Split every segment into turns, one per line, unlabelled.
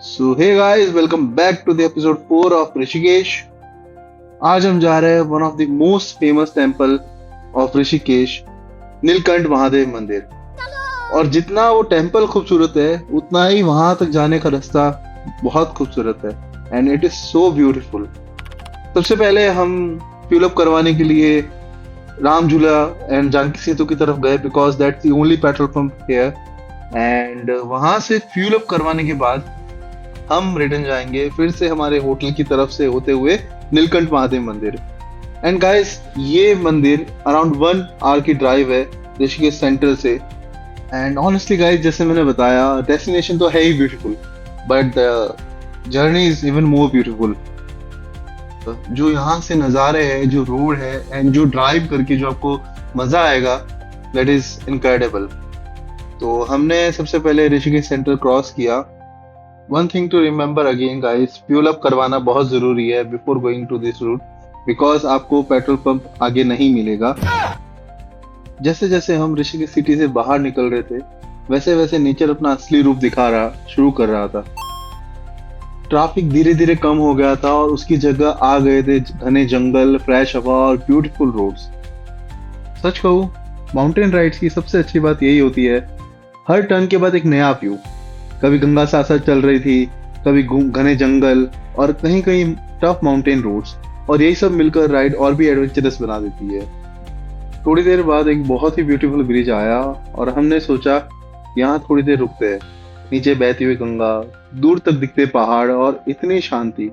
So hey guys, welcome back to the episode 4 of Rishikesh. आज हम जा रहे हैं one of the most famous temple of Rishikesh, Neelkanth Mahadev मंदिर। और जितना वो टेंपल खूबसूरत है उतना ही वहां तक जाने का रास्ता बहुत खूबसूरत है and it is so beautiful. सबसे पहले हम फ्यूल अप करवाने के लिए राम झूला एंड जानकी सेतु की तरफ गए because that's the only petrol pump here. And वहां से फ्यूल अप करवाने के बाद हम रिटर्न जाएंगे फिर से हमारे होटल की तरफ से होते हुए नीलकंठ महादेव मंदिर। एंड गाइस, ये मंदिर अराउंड 1 आवर की ड्राइव है ऋषिकेश सेंटर से। एंड ऑनेस्टली गाइस, जैसे मैंने बताया, डेस्टिनेशन तो है ही beautiful but the journey is even more beautiful. जो यहाँ से नज़ारे हैं, जो रोड है एंड जो ड्राइव करके जो आपको मजा आएगा, दैट इज इनक्रेडिबल। तो हमने सबसे पहले ऋषिकेश सेंटर क्रॉस किया। One thing to remember again guys, fuel up करवाना बहुत जरूरी है before going to this route because आपको पेट्रोल पंप आगे नहीं मिलेगा। जैसे जैसे हम ऋषिकेश सिटी से बाहर निकल रहे थे वैसे वैसे नेचर अपना असली रूप शुरू कर रहा था। ट्रैफिक धीरे धीरे कम हो गया था और उसकी जगह आ गए थे घने जंगल, फ्रेश हवा और ब्यूटीफुल रोड्स। सच कहूं, माउंटेन राइड्स की सबसे अच्छी बात यही होती है, हर टर्न के बाद एक नया व्यू। कभी गंगा साथ साथ चल रही थी, कभी घने जंगल और कहीं कहीं टफ माउंटेन रोड्स, और यही सब मिलकर राइड और भी एडवेंचरस बना देती है। थोड़ी देर बाद एक बहुत ही ब्यूटीफुल ब्रिज आया और हमने सोचा यहाँ थोड़ी देर रुकते हैं। नीचे बहती हुई गंगा, दूर तक दिखते पहाड़ और इतनी शांति,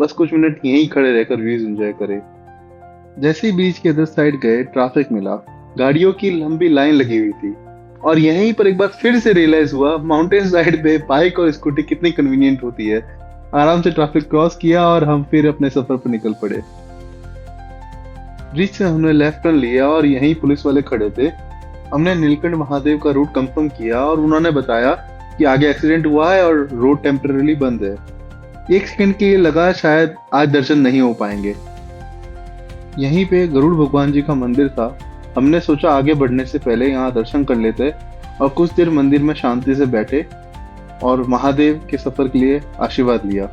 बस कुछ मिनट यहीं खड़े रहकर व्यूज एंजॉय करें। जैसे ही बीच के अदर साइड गए, ट्रैफिक मिला, गाड़ियों की लंबी लाइन लगी हुई थी और यहीं पर एक बार फिर से रियलाइज हुआ माउंटेन साइड पे बाइक और स्कूटी कितनी कन्वीनियंट होती है। आराम से ट्रैफिक क्रॉस किया और हम फिर अपने सफर पर निकल पड़े। ब्रिज से हमने लेफ्ट टर्न लिया और यहीं पुलिस वाले खड़े थे। हमने नीलकंठ महादेव का रूट कंफर्म किया और उन्होंने बताया कि आगे एक्सीडेंट हुआ है और रोड टेम्पररी बंद है। एक सेकंड के लिए लगा शायद आज दर्शन नहीं हो पाएंगे। यहीं पे गरुड़ भगवान जी का मंदिर था। हमने सोचा आगे बढ़ने से पहले यहाँ दर्शन कर लेते और कुछ देर मंदिर में शांति से बैठे और महादेव के सफर के लिए आशीर्वाद लिया।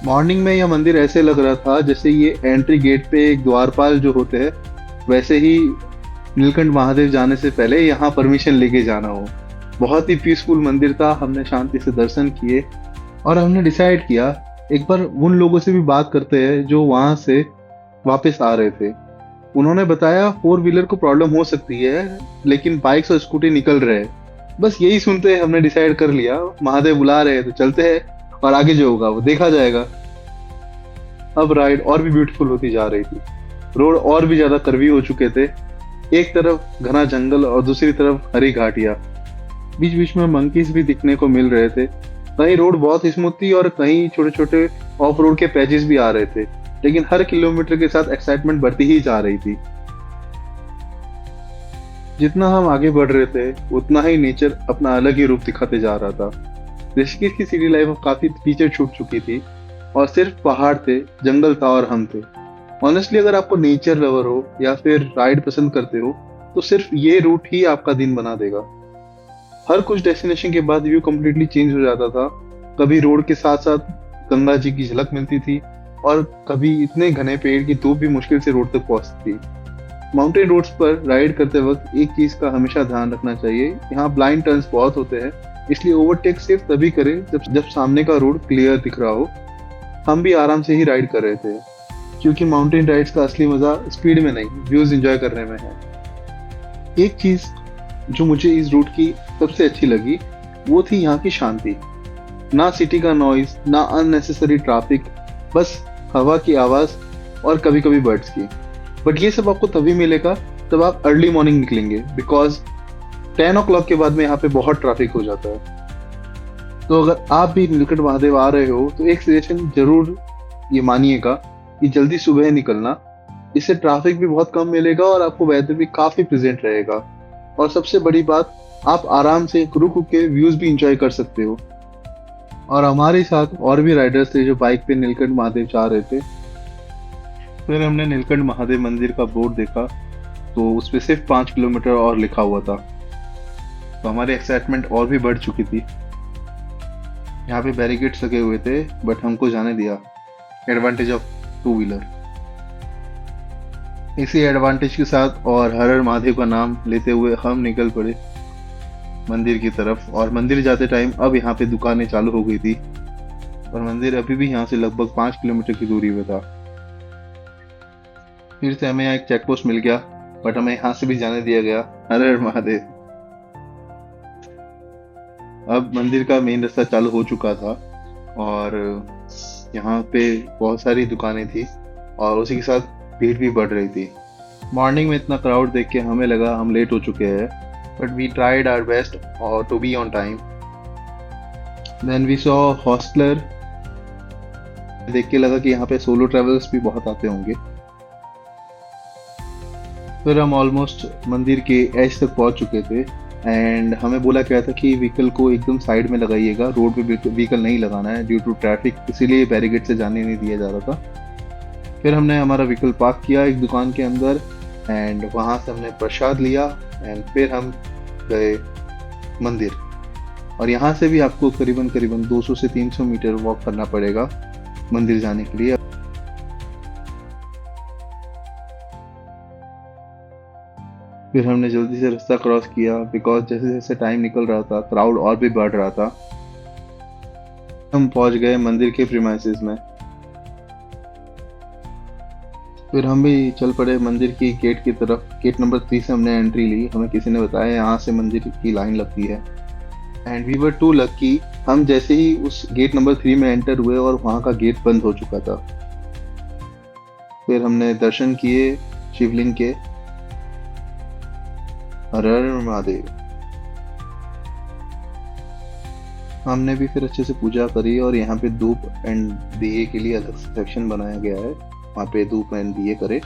मॉर्निंग में यह मंदिर ऐसे लग रहा था जैसे ये एंट्री गेट पे एक द्वारपाल जो होते हैं वैसे ही नीलकंठ महादेव जाने से पहले यहाँ परमिशन लेके जाना हो। बहुत ही पीसफुल मंदिर था। हमने शांति से दर्शन किए और हमने डिसाइड किया एक बार उन लोगों से भी बात करते हैं जो वहां से वापस आ रहे थे। उन्होंने बताया 4 व्हीलर को प्रॉब्लम हो सकती है लेकिन बाइक्स और स्कूटी निकल रहे हैं। बस यही सुनते हमने डिसाइड कर लिया महादेव बुला रहे हैं तो चलते हैं और आगे जो होगा वो देखा जाएगा। अब राइड और भी ब्यूटीफुल होती जा रही थी। रोड और भी ज्यादा कर्वी हो चुके थे। एक तरफ घना जंगल और दूसरी तरफ हरी घाटियां। बीच बीच में मंकीज भी दिखने को मिल रहे थे। कहीं रोड बहुत स्मूथ थी और कहीं छोटे छोटे ऑफ रोड के पैचेस भी आ रहे थे, लेकिन हर किलोमीटर के साथ एक्साइटमेंट बढ़ती ही जा रही थी। जितना हम आगे बढ़ रहे थे उतना ही नेचर अपना अलग ही रूप दिखाते जा रहा था। ऋषिकेश की सिटी लाइफ काफी पीछे छूट चुकी थी और सिर्फ पहाड़ थे, जंगल था और हम थे। ऑनेस्टली, अगर आपको नेचर लवर हो या फिर राइड पसंद करते हो तो सिर्फ ये रूट ही आपका दिन बना देगा। हर कुछ डेस्टिनेशन के बाद व्यू कम्प्लीटली चेंज हो जाता था। कभी रोड के साथ साथ गंगा जी की झलक मिलती थी और कभी इतने घने पेड़ की धूप भी मुश्किल से रोड तक पहुंचती थी। माउंटेन रोड्स पर राइड करते वक्त एक चीज का हमेशा ध्यान रखना चाहिए, यहाँ ब्लाइंड टर्न्स बहुत होते हैं, इसलिए ओवरटेक सिर्फ तभी करें जब सामने का रोड क्लियर दिख रहा हो। हम भी आराम से ही राइड कर रहे थे क्योंकि माउंटेन राइड्स का असली मजा स्पीड में नहीं, व्यूज एंजॉय करने में है। एक चीज जो मुझे इस रूट की सबसे अच्छी लगी वो थी यहाँ की शांति। ना सिटी का नॉइज, ना अननेसेसरी ट्रैफिक, बस हवा की आवाज और कभी कभी बर्ड्स की। बट ये सब आपको तभी मिलेगा जब आप अर्ली मॉर्निंग निकलेंगे बिकॉज 10 o'clock के बाद में यहाँ पे बहुत ट्रैफिक हो जाता है। तो अगर आप भी नीलकंठ महादेव आ रहे हो तो एक सजेशन जरूर ये मानिएगा कि जल्दी सुबह निकलना, इससे ट्रैफिक भी बहुत कम मिलेगा और आपको वेदर भी काफी प्रेजेंट रहेगा। और सबसे बड़ी बात, आप आराम से रुक रुक के व्यूज भी इंजॉय कर सकते हो। और हमारे साथ और भी राइडर्स थे जो बाइक पे नीलकंठ महादेव जा रहे थे। फिर हमने नीलकंठ महादेव मंदिर का बोर्ड देखा तो उस पर सिर्फ 5 किलोमीटर और लिखा हुआ था, तो हमारी एक्साइटमेंट और भी बढ़ चुकी थी। यहाँ पे बैरिकेड्स लगे हुए थे बट हमको जाने दिया, एडवांटेज ऑफ टू व्हीलर। इसी एडवांटेज के साथ और हर हर महादेव का नाम लेते हुए हम निकल पड़े मंदिर की तरफ। और मंदिर जाते टाइम अब यहाँ पे दुकानें चालू हो गई थी और मंदिर अभी भी यहाँ से लगभग 5 किलोमीटर की दूरी पे था। फिर से हमें यहाँ एक चेक पोस्ट मिल गया बट हमें यहाँ से भी जाने दिया गया। हर हर महादेव। अब मंदिर का मेन रास्ता चालू हो चुका था और यहाँ पे बहुत सारी दुकानें थी और उसी के साथ भीड़ भी बढ़ रही थी। मॉर्निंग में इतना क्राउड देख के हमें लगा हम लेट हो चुके हैं, but we tried our best और to be on time. Then we saw hosteller. देख के लगा कि यहाँ पे सोलो ट्रैवलर्स भी बहुत आते होंगे। फिर हम ऑलमोस्ट मंदिर के एज तक पहुंच चुके थे एंड हमें बोला गया था कि व्हीकल को एकदम साइड में लगाइएगा, रोड पे व्हीकल नहीं लगाना है ड्यू टू ट्रैफिक, इसीलिए बैरिकेड से जाने नहीं दिया जा रहा था। फिर हमने हमारा व्हीकल पार्क किया एक दुकान के अंदर एंड वहाँ से हमने प्रसाद लिया एंड फिर हम गए मंदिर। और यहाँ से भी आपको करीबन 200 से 300 मीटर वॉक करना पड़ेगा मंदिर जाने के लिए। फिर हमने जल्दी से रास्ता क्रॉस किया बिकॉज जैसे जैसे टाइम निकल रहा था क्राउड और भी बढ़ रहा था। हम पहुंच गए मंदिर के प्रीमाइसेस में। फिर हम भी चल पड़े मंदिर की गेट की तरफ। गेट नंबर 3 से हमने एंट्री ली। हमें किसी ने बताया यहाँ से मंदिर की लाइन लगती है and we were too lucky. हम जैसे ही उस गेट नंबर 3 में एंटर हुए और वहाँ का गेट बंद हो चुका था। फिर हमने दर्शन किए शिवलिंग के। हर हर महादेव। हमने भी फिर अच्छे से पूजा करी और यहाँ पे धूप एंड दिए के लिए अलग सेक्शन बनाया गया है, वहाँ पे धूप एंड दिए करे।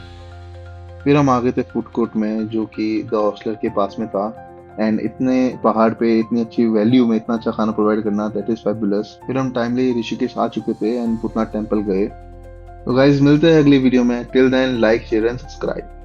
फिर हम आ गए थे फूड कोर्ट में जो कि द हॉस्टलर के पास में था एंड इतने पहाड़ पे इतनी अच्छी वैल्यू में इतना अच्छा खाना प्रोवाइड करना, दैट इज फैबुलस। फिर हम टाइमली ऋषिकेश आ चुके थे एंड भूतनाथ टेम्पल गए। तो गाइज मिलते हैं अगली वीडियो में। Till then like share and subscribe.